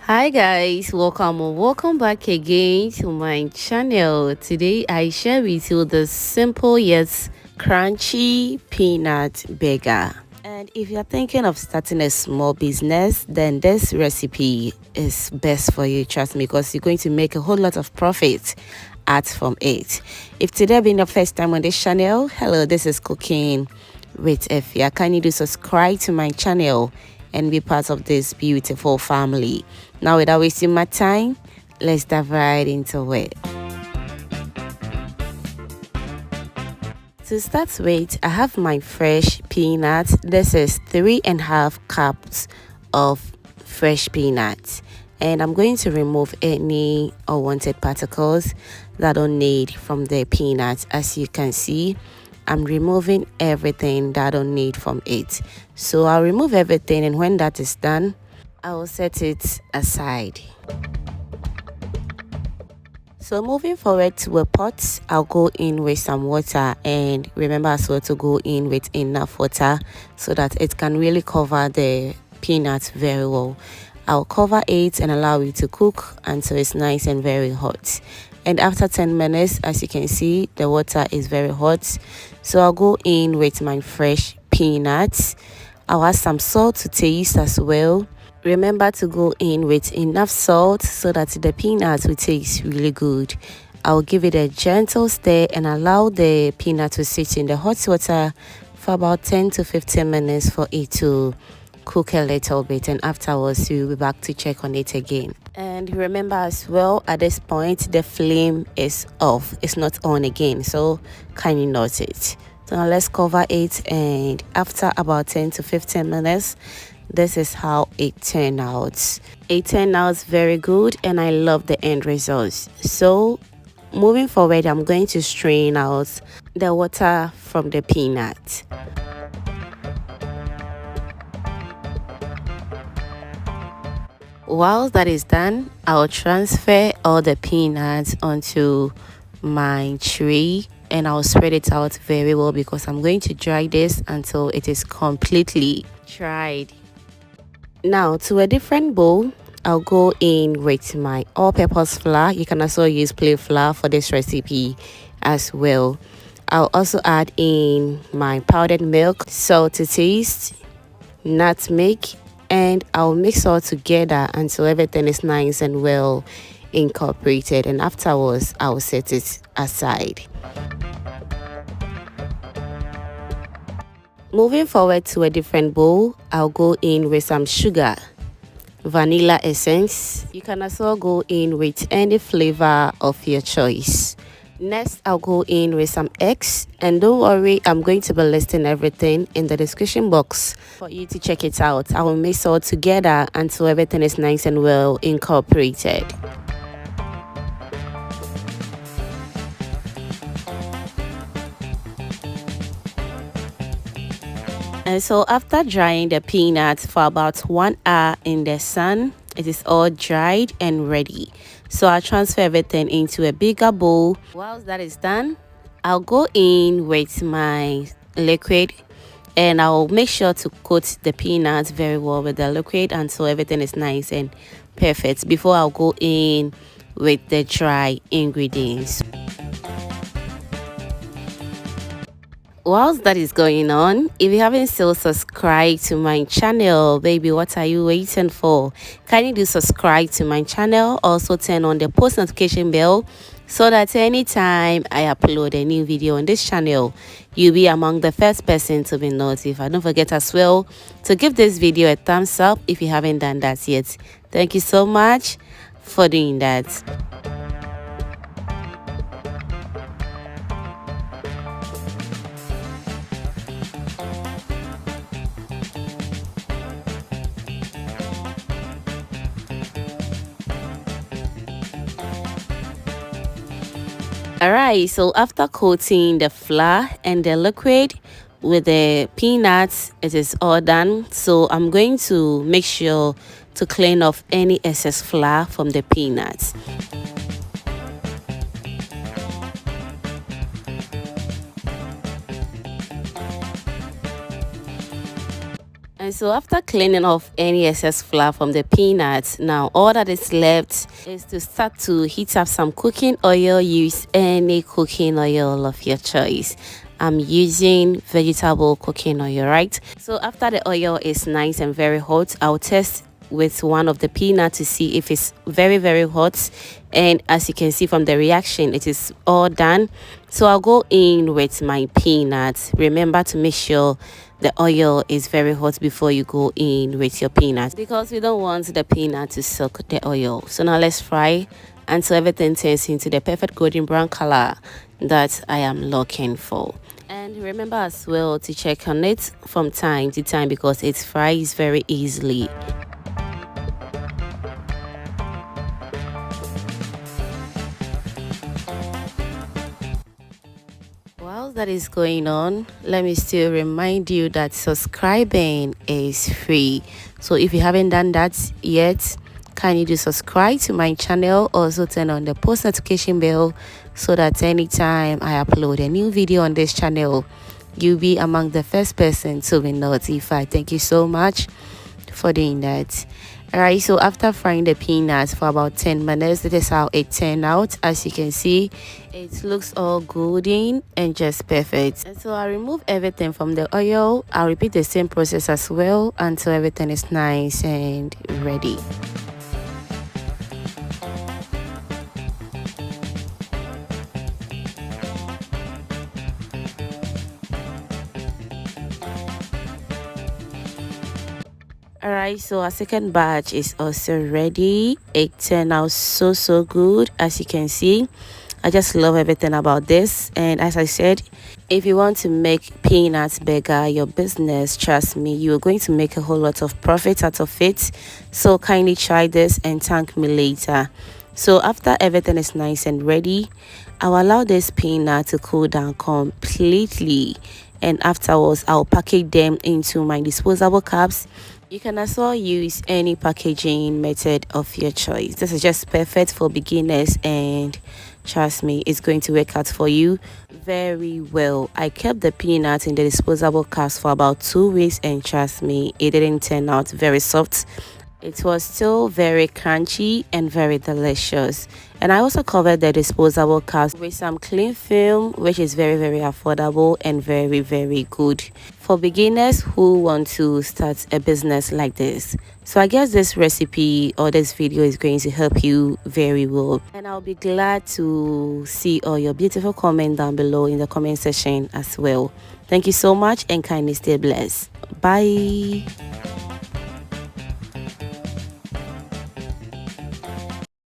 Hi guys, welcome or welcome back again to my channel. Today I share with you the simple yet crunchy peanut burger. And if you're thinking of starting a small business, then this recipe is best for you, trust me, because you're going to make a whole lot of profit out from it. If today being the first time on this channel, hello, this is Cooking with Efia. Can you do subscribe to my channel and be part of this beautiful family? Now, without wasting my time, let's dive right into it. To start with, I have my fresh peanuts. This is 3.5 cups of fresh peanuts, and I'm going to remove any unwanted particles that I don't need from the peanuts. As you can see, I'm removing everything that I don't need from it. So I'll remove everything, and when that is done, I will set it aside. So moving forward to a pot, I'll go in with some water, and remember as well to go in with enough water so that it can really cover the peanuts very well. I'll cover it and allow it to cook until it's nice and very hot. And after 10 minutes, as you can see, the water is very hot. So I'll go in with my fresh peanuts. I'll add some salt to taste as well. Remember to go in with enough salt so that the peanuts will taste really good. I'll give it a gentle stir and allow the peanut to sit in the hot water for about 10 to 15 minutes for it to cook a little bit, and afterwards we'll be back to check on it again. And remember as well, at this point the flame is off, it's not on again, so kindly note it. So now let's cover it, and after about 10 to 15 minutes, this is how it turned out. It turned out very good, and I love the end results. So moving forward, I'm going to strain out the water from the peanut. While that is done, I'll transfer all the peanuts onto my tray, and I'll spread it out very well because I'm going to dry this until it is completely dried. Now to a different bowl, I'll go in with my all-purpose flour. You can also use plain flour for this recipe as well. I'll also add in my powdered milk, salt to taste, nutmeg, and I'll mix all together until everything is nice and well incorporated, and afterwards I'll set it aside. Moving forward to a different bowl, I'll go in with some sugar, vanilla essence. You can also go in with any flavor of your choice. Next, I'll go in with some eggs, and don't worry, I'm going to be listing everything in the description box for you to check it out. I will mix all together until everything is nice and well incorporated. And so after drying the peanuts for about 1 hour in the sun, it is all dried and ready. So I'll transfer everything into a bigger bowl. Whilst that is done, I'll go in with my liquid, and I'll make sure to coat the peanuts very well with the liquid until everything is nice and perfect before I'll go in with the dry ingredients. Whilst that is going on, if you haven't still subscribed to my channel, baby, what are you waiting for? Can you do subscribe to my channel? Also turn on the post notification bell so that anytime I upload a new video on this channel, you'll be among the first person to be notified. Don't forget as well to give this video a thumbs up if you haven't done that yet. Thank you so much for doing that. Alright, so after coating the flour and the liquid with the peanuts, it is all done. So I'm going to make sure to clean off any excess flour from the peanuts. And so after cleaning off any excess flour from the peanuts, now all that is left is to start to heat up some cooking oil. Use any cooking oil of your choice. I'm using vegetable cooking oil, right? So after the oil is nice and very hot, I'll test with one of the peanuts to see if it's very hot, and as you can see from the reaction, it is all done. So I'll go in with my peanuts. Remember to make sure the oil is very hot before you go in with your peanuts, because we don't want the peanut to soak the oil. So now let's fry until everything turns into the perfect golden brown color that I am looking for. And remember as well to check on it from time to time because it fries very easily. While that is going on, let me still remind you that subscribing is free. So if you haven't done that yet, can you do subscribe to my channel? Also turn on the post notification bell so that anytime I upload a new video on this channel, you'll be among the first person to be notified. Thank you so much for doing that. Alright, so after frying the peanuts for about 10 minutes, this is how it turned out. As you can see, it looks all golden and just perfect. And so I remove everything from the oil. I'll repeat the same process as well until everything is nice and ready. Alright, so our second batch is also ready. It turned out so good. As you can see, I just love everything about this. And as I said, if you want to make peanuts burger your business, trust me, you are going to make a whole lot of profit out of it. So kindly try this and thank me later. So after everything is nice and ready, I'll allow this peanut to cool down completely, and afterwards I'll package them into my disposable cups. You can as well use any packaging method of your choice. This is just perfect for beginners, and trust me, it's going to work out for you very well. I kept the peanuts in the disposable cups for about 2 weeks, and trust me, it didn't turn out very soft. It was still very crunchy and very delicious. And I also covered the disposable cups with some cling film, which is very affordable and very good for beginners who want to start a business like this. So I guess this recipe or this video is going to help you very well, and I'll be glad to see all your beautiful comments down below in the comment section as well. Thank you so much, and kindly stay blessed. Bye.